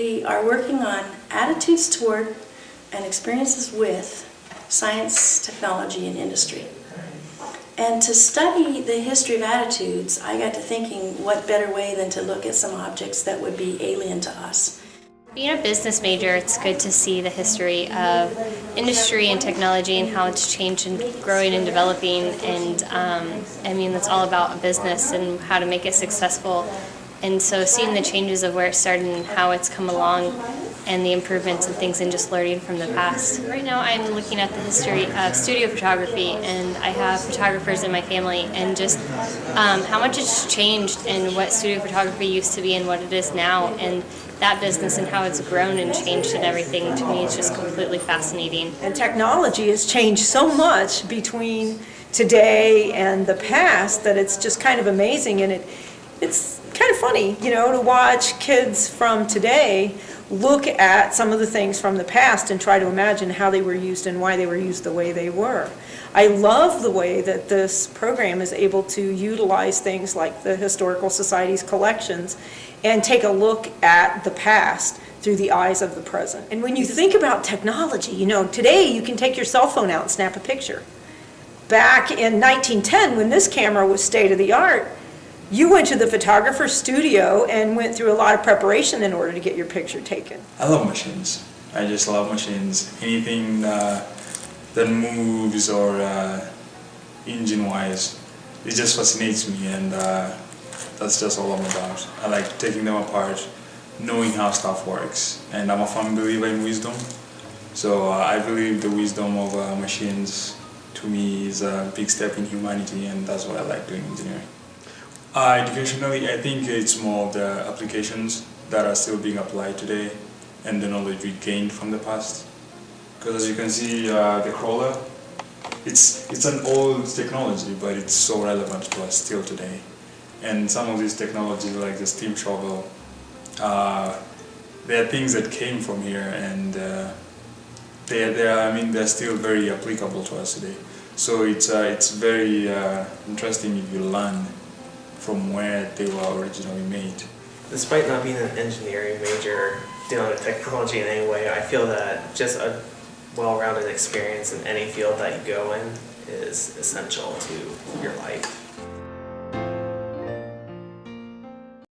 we are working on attitudes toward and experiences with science, technology, and industry. And to study the history of attitudes, I got to thinking, what better way than to look at some objects that would be alien to us. Being a business major, it's good to see the history of industry and technology and how it's changed and growing and developing. And I mean, that's all about a business and how to make it successful. And so seeing the changes of where it started and how it's come along and the improvements and things and just learning from the past. Right now I'm looking at the history of studio photography, and I have photographers in my family, and just how much it's changed and what studio photography used to be and what it is now, and that business and how it's grown and changed and everything, to me is just completely fascinating. And technology has changed so much between today and the past that it's just kind of amazing, and it's kind of funny, you know, to watch kids from today look at some of the things from the past and try to imagine how they were used and why they were used the way they were. I love the way that this program is able to utilize things like the Historical Society's collections and take a look at the past through the eyes of the present. And when you think about technology, you know, today you can take your cell phone out and snap a picture. Back in 1910, when this camera was state of the art, you went to the photographer's studio and went through a lot of preparation in order to get your picture taken. I love machines. I just love machines. Anything that moves or engine-wise, it just fascinates me, and that's just all I'm about. I like taking them apart, knowing how stuff works, and I'm a firm believer in wisdom. So I believe the wisdom of machines, to me, is a big step in humanity, and that's what I like doing in engineering. Educationally, I think it's more of the applications that are still being applied today and the knowledge we gained from the past. Because as you can see, the crawler, it's an old technology, but it's so relevant to us still today. And some of these technologies, like the steam shovel, they are things that came from here, and they're still very applicable to us today. So it's very interesting if you learn from where they were originally made. Despite not being an engineering major dealing with technology in any way, I feel that just a well-rounded experience in any field that you go in is essential to your life.